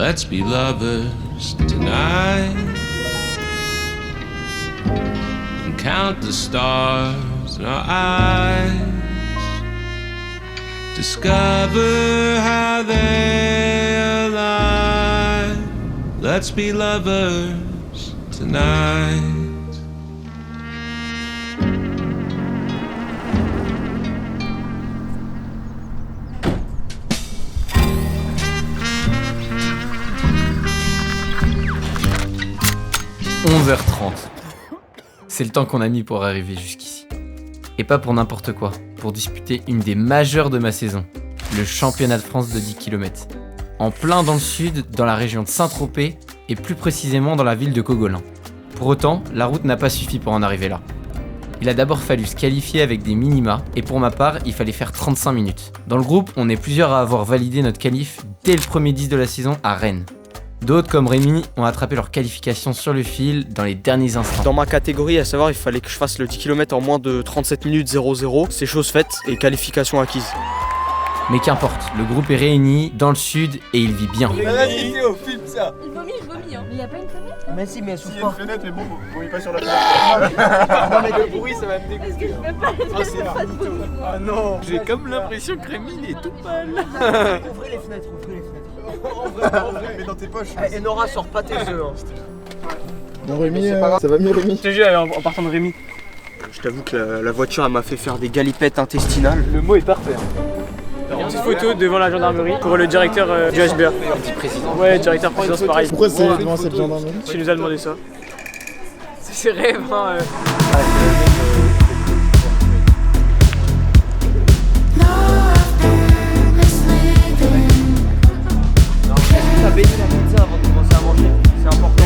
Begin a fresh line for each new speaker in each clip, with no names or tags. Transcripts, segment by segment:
Let's be lovers tonight and count the stars in our eyes. Discover how they align. Let's be lovers tonight. «
11h30. C'est le temps qu'on a mis pour arriver jusqu'ici. Et pas pour n'importe quoi, pour disputer une des majeures de ma saison, le championnat de France de 10 km. En plein dans le sud, dans la région de Saint-Tropez, et plus précisément dans la ville de Cogolin. Pour autant, la route n'a pas suffi pour en arriver là. Il a d'abord fallu se qualifier avec des minima, et pour ma part, il fallait faire 35 minutes. Dans le groupe, on est plusieurs à avoir validé notre qualif dès le premier 10 de la saison à Rennes. D'autres, comme Rémi, ont attrapé leur qualification sur le fil dans les derniers instants.
Dans ma catégorie, à savoir, il fallait que je fasse le 10 km en moins de 37 minutes 00. C'est chose faite et qualification acquise.
Mais qu'importe, le groupe est réuni dans le sud et il vit bien.
Vas-y Théo, filme ça.
Il vomit hein. Mais y'a pas une fenêtre?
Mais si, mais elle souffre pas. Il y a une fenêtre, mais bon, vomis pas sur la fenêtre. Non mais le bruit, ça va me dégoûter.
Je peux pas, pas de vomir.
Ah non.
J'ai comme l'impression que Rémi il est tout pâle.
Ouvrez les fenêtres, en vrai, mais dans tes poches.
Et Nora sort pas tes œufs.
Bon Rémi, ça va mieux Rémi?
Je te jure, en partant de Rémi. Je t'avoue que la voiture elle m'a fait faire des galipettes intestinales. Le mot est parfait. Une petite photo devant la gendarmerie pour le directeur du HBA.
Petit président.
Ouais, directeur président, c'est pareil.
Pourquoi c'est devant cette gendarmerie?
Tu nous as demandé ça. C'est ses rêves, hein. T'as baigné la pizza avant de commencer à manger, c'est important.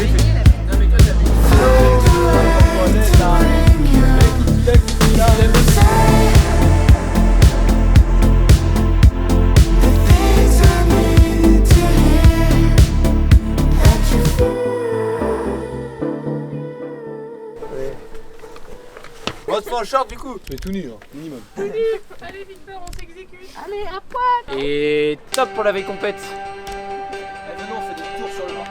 On se fait en short du coup.
Mais tout nu, minimum.
Allez Victor, on s'exécute. Allez, à poil.
Et top pour la veille compète.
Venons, on fait des tours sur le bras.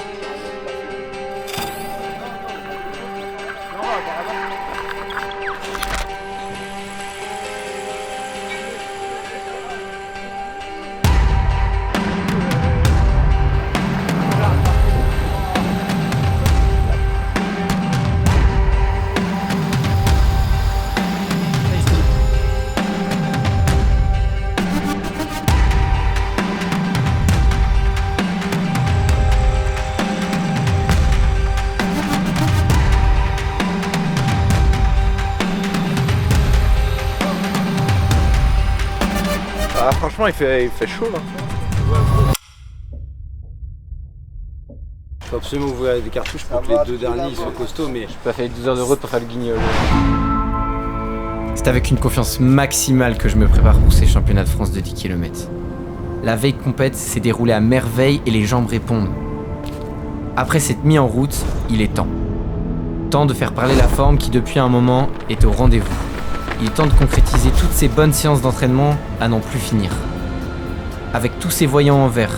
Ah franchement il fait chaud là.
Faut absolument ouvrir des cartouches pour que les deux derniers ils soient costauds, mais
J'ai pas fait 12 heures de route pour faire le guignol. C'est avec une confiance maximale que je me prépare pour ces championnats de France de 10 km. La veille compète s'est déroulée à merveille et les jambes répondent. Après s'être mis en route, il est temps. Temps de faire parler la forme qui depuis un moment est au rendez-vous. Il est temps de concrétiser toutes ces bonnes séances d'entraînement à n'en plus finir. Avec tous ces voyants en vert,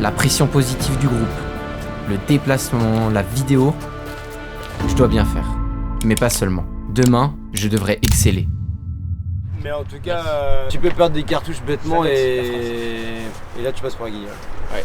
la pression positive du groupe, le déplacement, la vidéo, je dois bien faire. Mais pas seulement. Demain, je devrais exceller.
Mais en tout cas, tu peux perdre des cartouches bêtement et là tu passes pour un guignol. Ouais.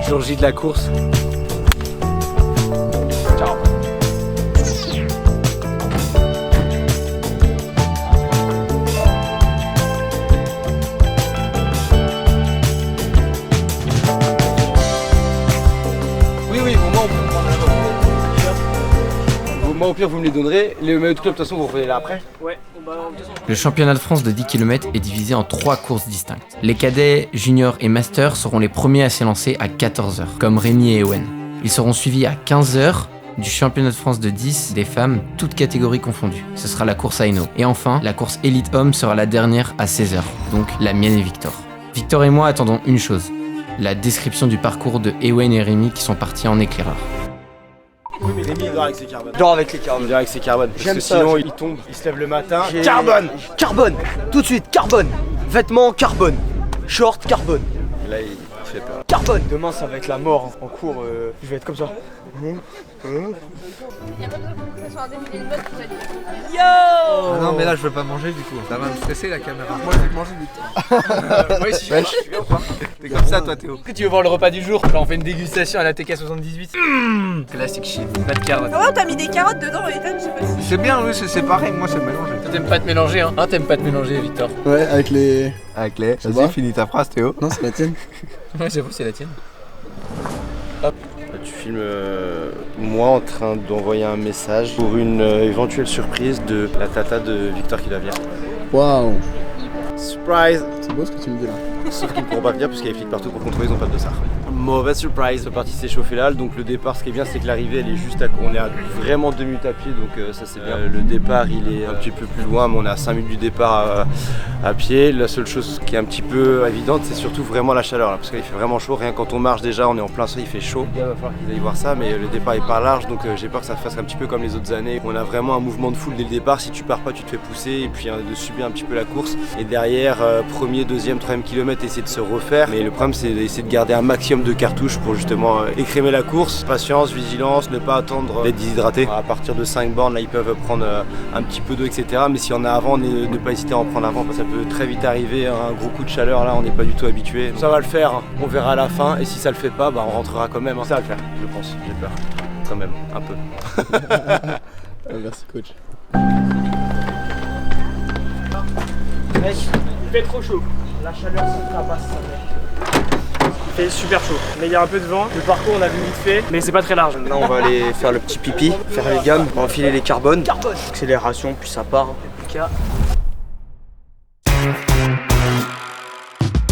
Jour J de la course. Ciao. Oui, moi au pire vous me les donnerez. Les maillots de club de toute façon vous revenez là après. Ouais.
Le championnat de France de 10 km est divisé en 3 courses distinctes. Les cadets, juniors et masters seront les premiers à s'élancer à 14h, comme Rémi et Ewen. Ils seront suivis à 15h du championnat de France de 10 des femmes, toutes catégories confondues. Ce sera la course à Hainaut. Et enfin, la course élite homme sera la dernière à 16h, donc la mienne et Victor. Victor et moi attendons une chose, la description du parcours de Ewen et Rémi qui sont partis en éclaireur.
Rémi il dort avec ses carbones.
Dors avec les carbones.
Il dort avec ses carbones. Parce que
ça,
sinon il tombe, il se lève le matin.
Carbone. Carbone. Tout de suite, carbone. Vêtements, carbone. Short, carbone.
Et là il fait peur.
Carbone. Demain ça va être la mort en cours. Je vais être comme ça.
Il n'y a pas besoin que ce soit un défilé de mode pour être.
Ah non mais là je veux pas manger du coup, ça va me stresser la caméra. Moi je vais manger du temps. Moi aussi je suis pas. T'es comme ça toi Théo.
Tu veux voir le repas du jour? Là on fait une dégustation à la TK78. Classique shit, pas de carottes.
Oh, t'as mis des carottes dedans, Ethan, je sais pas si.
C'est bien oui c'est pareil, moi c'est mélangé.
Toi t'aimes pas te mélanger hein? T'aimes pas te mélanger Victor?
Ouais, avec les.
Avec les.
Ça va
Vas-y finis ta phrase Théo.
Non, c'est la tienne.
Ouais j'avoue c'est la tienne.
Tu filmes moi en train d'envoyer un message pour une éventuelle surprise de la tata de Victor qui va venir.
Waouh.
Surprise!
C'est beau ce que tu me dis là.
Sauf qu'ils ne pourront pas venir parce qu'il y a des flics partout pour contrôler, ils n'ont pas de dossard. Mauvaise surprise, le parti s'est chauffé là, donc le départ, ce qui est bien, c'est que l'arrivée elle est juste à... On est à vraiment 2 minutes à pied, donc ça c'est bien. Le départ il est un petit peu plus loin, mais on est à 5 minutes du départ à pied. La seule chose qui est un petit peu évidente, c'est surtout vraiment la chaleur là, parce qu'il fait vraiment chaud. Rien quand on marche déjà, on est en plein soleil, il fait chaud. Il va falloir qu'ils aillent voir ça, mais le départ est pas large, donc j'ai peur que ça fasse un petit peu comme les autres années. On a vraiment un mouvement de foule dès le départ, si tu pars pas, tu te fais pousser, et puis de subir un petit peu la course. Et derrière, premier, deuxième, troisième kilomètre, essayer de se refaire. Mais le problème, c'est d'essayer de garder un maximum de cartouches pour justement écrémer la course. Patience, vigilance, ne pas attendre d'être déshydraté. À partir de 5 bornes, là, ils peuvent prendre un petit peu d'eau, etc. Mais s'il y en a avant, ne pas hésiter à en prendre avant, parce que ça peut très vite arriver. Un gros coup de chaleur, là, on n'est pas du tout habitué. Ça va le faire, hein. On verra à la fin. Et si ça le fait pas, bah, on rentrera quand même. Hein. Ça va le faire, je pense. J'ai peur. Quand même, un peu.
Merci coach.
Mec, il fait trop chaud. La chaleur se tabasse, ça mec. Il fait super chaud. Mais il y a un peu de vent. Le parcours, on a vu vite fait, mais c'est pas très large. Là, on va aller faire le petit pipi, faire les gammes, on va enfiler les carbones. Accélération, puis ça part.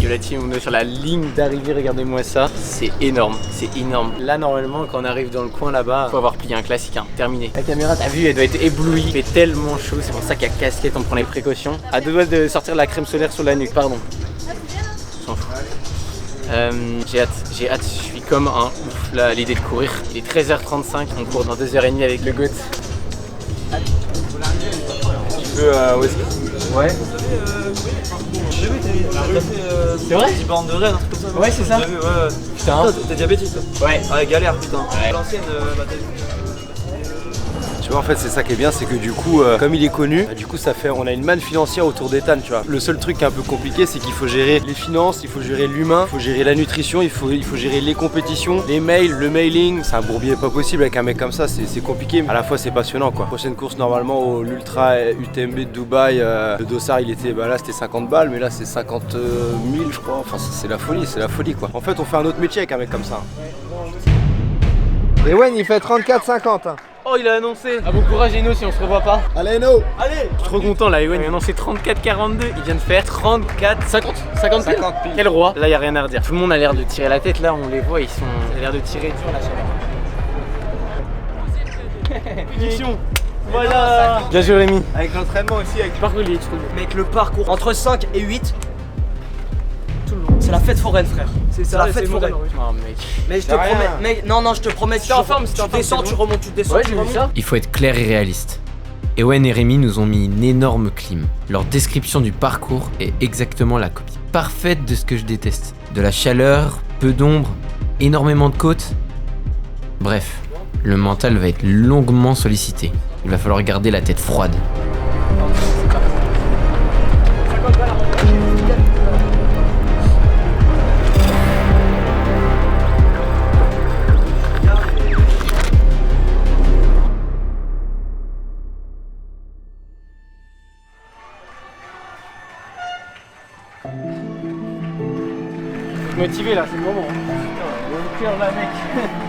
Yo la team, on est sur la ligne d'arrivée, regardez-moi ça, c'est énorme, c'est énorme. Là normalement quand on arrive dans le coin là-bas, faut avoir plié un classique, hein, terminé. La caméra, t'as vu, elle doit être éblouie, il fait tellement chaud, c'est pour ça qu'il y a casquette, on prend les précautions. À 2 doigts de sortir la crème solaire sur la nuque, pardon. On s'en fout. J'ai hâte, je suis comme un ouf là à l'idée de courir. Il est 13h35, on court dans 2h30 avec le GOAT.
Tu veux où est-ce que... Ouais.
C'est vrai?
10 bornes de raid, un truc comme ça.
Ouais c'est ça. Putain.
T'es diabétique toi?
Ouais.
Ouais, galère putain. L'ancienne
Tu vois, en fait, c'est ça qui est bien, c'est que du coup, comme il est connu, du coup, ça fait, on a une manne financière autour d'Ethan, tu vois. Le seul truc qui est un peu compliqué, c'est qu'il faut gérer les finances, il faut gérer l'humain, il faut gérer la nutrition, il faut gérer les compétitions, les mails, le mailing. C'est un bourbier pas possible avec un mec comme ça, c'est compliqué. À la fois, c'est passionnant, quoi. Prochaine course, normalement, au l'Ultra UTMB de Dubaï, le dossard, il était, bah là, c'était 50 balles, mais là, c'est 50 000, je crois. Enfin, c'est la folie, quoi. En fait, on fait un autre métier avec un mec comme ça.
Et Ewen il fait 34,50 hein.
Oh, il a annoncé.
Ah bon courage Eno si on se revoit pas.
Allez, no.
Allez.
Je suis trop content là, Ewen il a annoncé 34,42, il vient de faire 50 pile. Quel roi. Là y a rien à redire. Tout le monde a l'air de tirer la tête là, on les voit, ils ont l'air de tirer sur la chaleur.
Punition. Voilà. Bien joué Rémi.
Avec l'entraînement aussi avec.
Le parcours il est trop beau. Mec, le parcours entre 5 et 8. C'est la fête foraine frère. C'est la fête foraine.
Oh mec.
Mais je te promets, mec, non, je te promets. Tu descends, tu remontes, tu descends, tu remontes.
Il faut être clair et réaliste. Ewen et Rémi nous ont mis une énorme clim. Leur description du parcours est exactement la copie parfaite de ce que je déteste. De la chaleur, peu d'ombre, énormément de côtes. Bref, le mental va être longuement sollicité. Il va falloir garder la tête froide.
Motivé là, c'est le moment. Le cœur là, mec.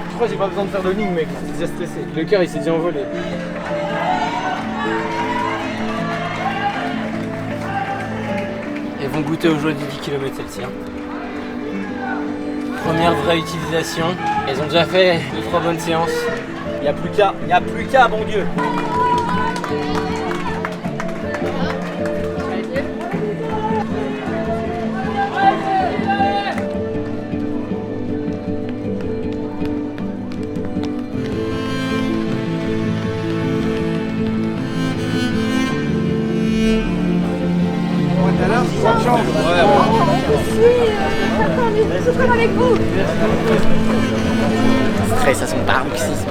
Je crois que j'ai pas besoin de faire de ligne, mec. Je suis déjà stressé. Le cœur il s'est déjà envolé. Elles vont goûter au jeu du 10 km celle-ci. Hein. Première vraie utilisation. Elles ont déjà fait 2-3 bonnes séances. Il n'y a plus qu'à, bon Dieu.
Je suis avec vous.
Stress à son paroxysme.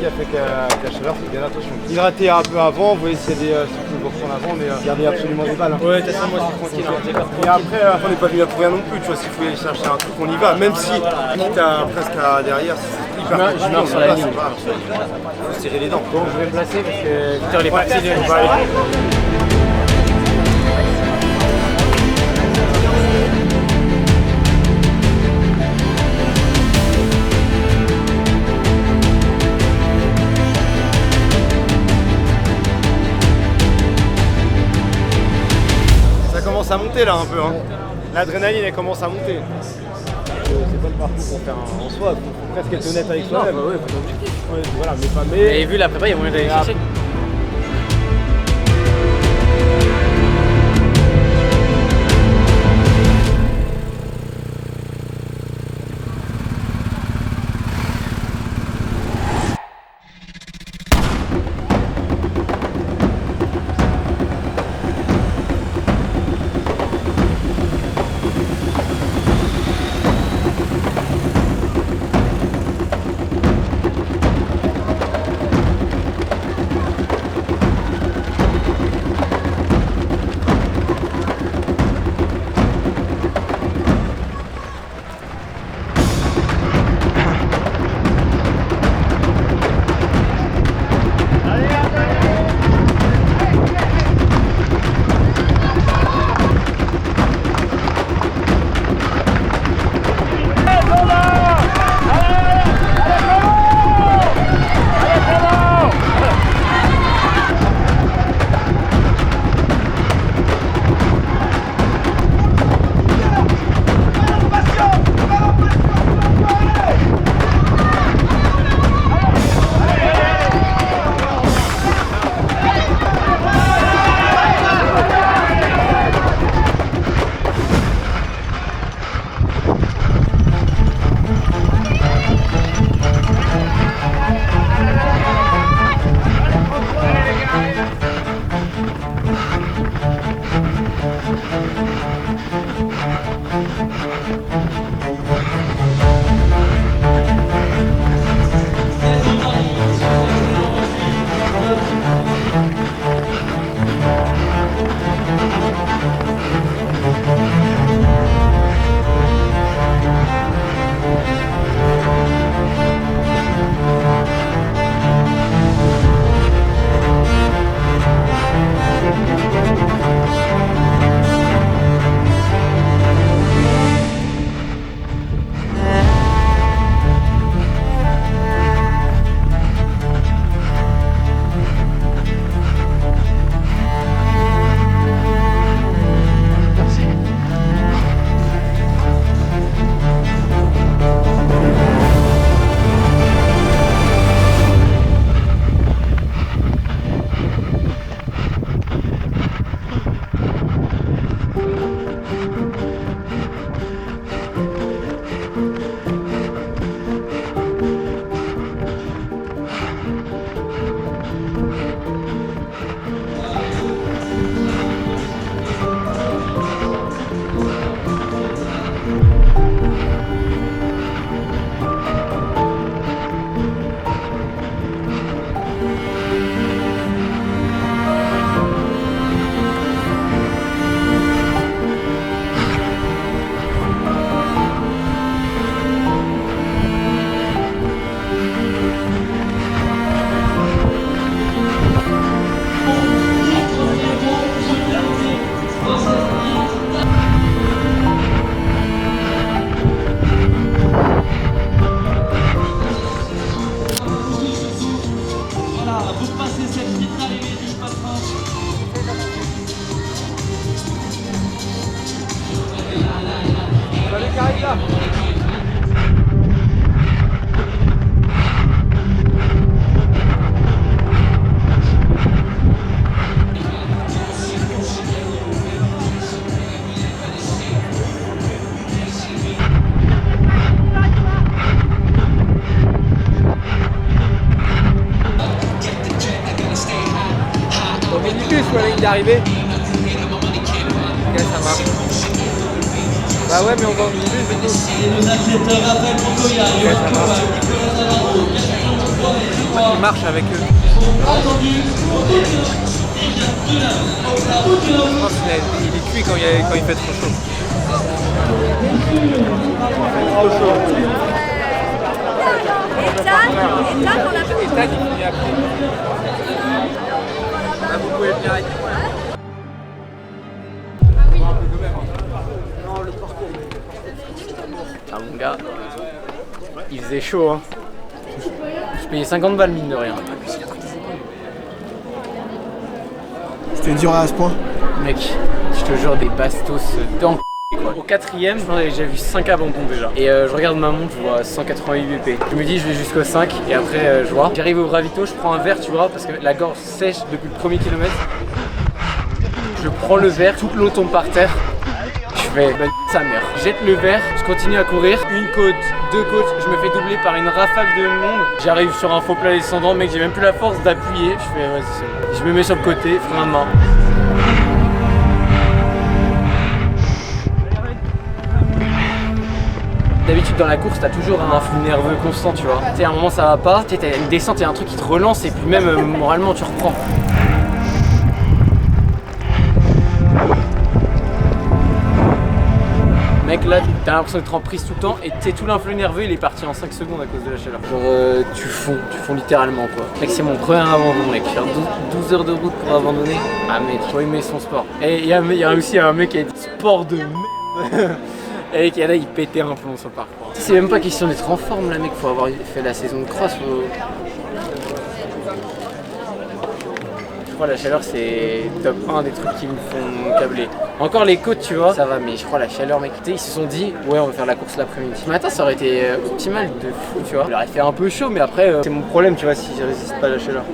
Avec la chaleur, faut bien attention. Hydrater un peu avant, vous voyez s'il y a des trucs de reprendre avant, mais gardez absolument des balles. Hein.
Ouais, t'as ça, moi je suis tranquille.
Et après, on n'est pas venu là pour rien non plus, tu vois, s'il faut aller chercher un truc, on y va, même si quitte à presque à derrière, c'est hyper compliqué,
je meurs sur la ligne.
Faut se serrer les dents.
Bon, je vais me placer parce que Victor il est parti.
Ça commence à monter là un peu, hein. L'adrénaline elle commence à monter. C'est pas le parcours pour faire en soi, faut presque être honnête avec soi-même.
Ouais, faut l'objectif.
Ouais, voilà, mais pas mais.
Et vu la prépa, il y a moyen d'aller chercher.
sous la ligne d'arrivée. Ok, ça marche. Bah ouais, mais on va en minibus du coup. Ok, ça marche. Il marche avec eux. Je pense qu'il est cuit quand il fait trop chaud.
Et Tan, on l'a fait.
Et Tan, il finit après. Ah, vous pouvez venir avec moi.
Ah mon gars, il faisait chaud hein. Je payais 50 balles mine de rien.
C'était dur à ce point.
Mec, je te jure des bastos dans le quoi. Au 4ème, j'ai vu 5 abandons déjà. Et je regarde ma montre, je vois 188 BP. Je me dis je vais jusqu'au 5 et après je vois. J'arrive au ravito, je prends un verre tu vois parce que la gorge sèche depuis le premier kilomètre. Je prends le verre, toute l'eau tombe par terre. Je fais sa mère. Je jette le verre, je continue à courir. Une côte, deux côtes, je me fais doubler par une rafale de monde. J'arrive sur un faux plat descendant, mec, j'ai même plus la force d'appuyer. Je fais vas-y c'est bon. Je me mets sur le côté, frein à main. D'habitude dans la course t'as toujours un influx nerveux constant tu vois. Tu sais à un moment ça va pas, tu sais t'as une descente et un truc qui te relance et puis même moralement tu reprends. Mec là t'as l'impression d'être en prise tout le temps et tout l'influx nerveux il est parti en 5 secondes à cause de la chaleur. Genre tu fonds littéralement quoi. Mec c'est mon premier abandon mec, faire 12 heures de route pour abandonner. Ah mec faut aimer son sport. Et il y a aussi un mec qui a dit sport de merde. Et là il pétait un plomb sur le parcours. C'est même pas question d'être en forme là mec, faut avoir fait la saison de cross. Je crois la chaleur c'est top 1 des trucs qui me font câbler. Encore les côtes tu vois, ça va mais je crois la chaleur mec, ils se sont dit ouais on va faire la course l'après-midi. Ce matin ça aurait été optimal de fou tu vois. Il aurait fait un peu chaud mais après c'est mon problème tu vois si je résiste pas à la chaleur.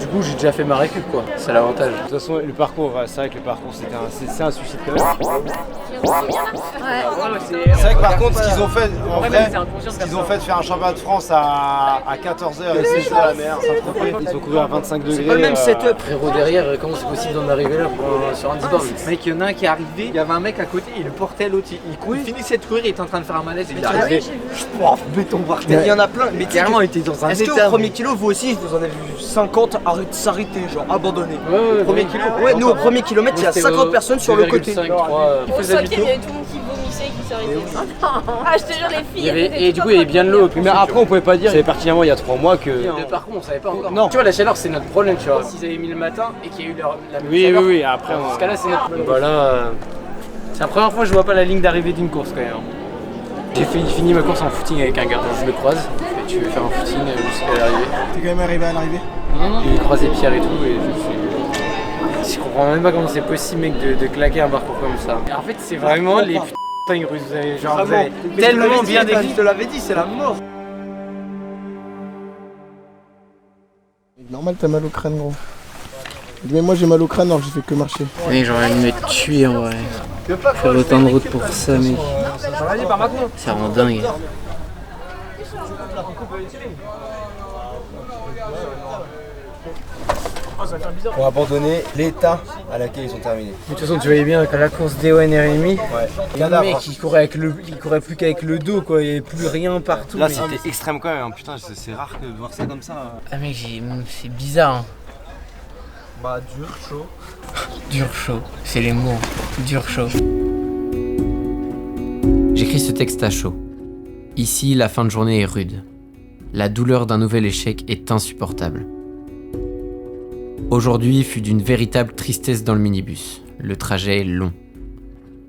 Du coup j'ai déjà fait ma récup quoi, c'est l'avantage.
De toute façon le parcours, c'est vrai que le parcours c'est un suicide quand même. C'est vrai que par contre ce qu'ils ont fait en vrai, ce qu'ils ont fait de faire un championnat de France à 14h et c'est chaud à la mer, ils ont couru à 25 degrés.
C'est pas le même setup frérot derrière, comment c'est possible d'en arriver là sur un 10 bornes.
Mec, il y en a un qui est arrivé, il y avait un mec à côté, il le portait l'autre, il finissait de courir, il était en train de faire un malaise, il est arrivé, béton par terre.
Il y en a plein, mais
Clairement, il était dans un
est-ce
état.
que au premier kilo, vous aussi, vous en avez vu 50 s'arrêter, genre abandonner.
Ouais,
Premier kilo. Ouais, nous au premier kilomètre, il y a 50 personnes sur le côté.
Au 5ème, il y avait tout le monde qui vomissait, qui s'arrêtait. Ah, je te jure, les filles.
Et du coup il y avait bien de l'eau.
Mais après on pouvait pas dire, c'est pertinemment il y a 3 mois que...
De parcours on savait pas encore. Non. Tu vois la chaleur c'est notre problème tu vois. S'ils avaient mis le matin et qu'il y a eu la même chaleur,
Oui, après
dans ce cas là c'est notre problème. Voilà. C'est la première fois que je vois pas la ligne d'arrivée d'une course quand même. J'ai fini ma course en footing avec un gars, je le croise, et tu veux faire un footing jusqu'à l'arrivée.
T'es quand même arrivé à l'arrivée?
Il croisait Pierre et tout et je comprends même pas comment c'est possible mec de claquer un parcours comme ça. Et en fait c'est vraiment les montagnes russes, vous avez genre vous avez tellement bien décrit.
Je te l'avais dit, c'est la mort.
Normal, t'as mal au crâne, gros. Mais moi j'ai mal au crâne alors que j'ai fait que marcher.
Mec j'aurais envie de me tuer en vrai. Faire autant de route pour ça mec. Ça rend dingue.
Pour abandonner l'état à laquelle ils sont terminés.
De toute façon tu voyais bien qu'à la course d'Ewan et Rémi,
Ouais.
le mec il courait plus qu'avec le dos quoi, il n'y avait plus rien partout.
Là
mais-
c'était extrême quand même, putain c'est rare de voir ça comme ça.
Ah mec c'est bizarre hein.
Bah, dur, chaud.
Dur chaud, c'est les mots. Dur chaud. J'écris ce texte à chaud. Ici, la fin de journée est rude. La douleur d'un nouvel échec est insupportable. Aujourd'hui fut d'une véritable tristesse dans le minibus. Le trajet est long.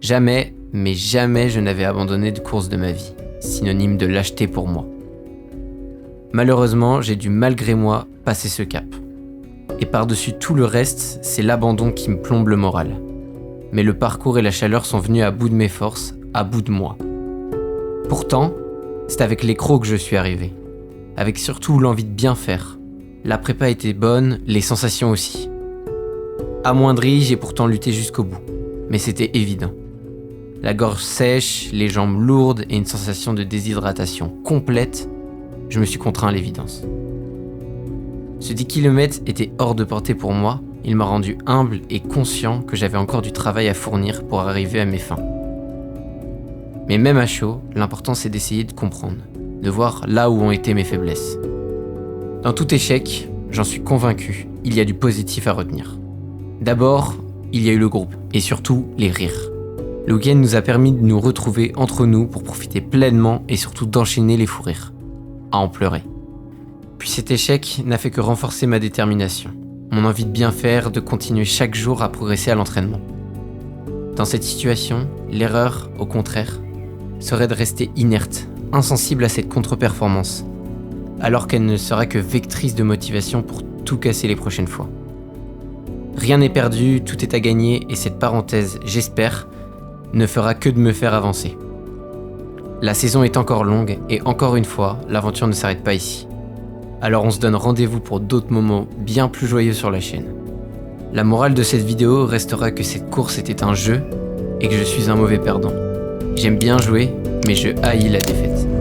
Jamais, mais jamais je n'avais abandonné de course de ma vie. Synonyme de lâcheté pour moi. Malheureusement, j'ai dû malgré moi passer ce cap. Et par-dessus tout le reste, c'est l'abandon qui me plombe le moral. Mais le parcours et la chaleur sont venus à bout de mes forces, à bout de moi. Pourtant, c'est avec les crocs que je suis arrivé. Avec surtout l'envie de bien faire. La prépa était bonne, les sensations aussi. Amoindri, j'ai pourtant lutté jusqu'au bout. Mais c'était évident. La gorge sèche, les jambes lourdes et une sensation de déshydratation complète, je me suis contraint à l'évidence. Ce 10 km était hors de portée pour moi, il m'a rendu humble et conscient que j'avais encore du travail à fournir pour arriver à mes fins. Mais même à chaud, l'important c'est d'essayer de comprendre, de voir là où ont été mes faiblesses. Dans tout échec, j'en suis convaincu, il y a du positif à retenir. D'abord, il y a eu le groupe, et surtout les rires. Le week-end nous a permis de nous retrouver entre nous pour profiter pleinement et surtout d'enchaîner les fous rires, à en pleurer. Puis cet échec n'a fait que renforcer ma détermination, mon envie de bien faire, de continuer chaque jour à progresser à l'entraînement. Dans cette situation, l'erreur, au contraire, serait de rester inerte, insensible à cette contre-performance, alors qu'elle ne sera que vectrice de motivation pour tout casser les prochaines fois. Rien n'est perdu, tout est à gagner et cette parenthèse, j'espère, ne fera que de me faire avancer. La saison est encore longue et encore une fois, l'aventure ne s'arrête pas ici. Alors on se donne rendez-vous pour d'autres moments bien plus joyeux sur la chaîne. La morale de cette vidéo restera que cette course était un jeu et que je suis un mauvais perdant. J'aime bien jouer, mais je haïs la défaite.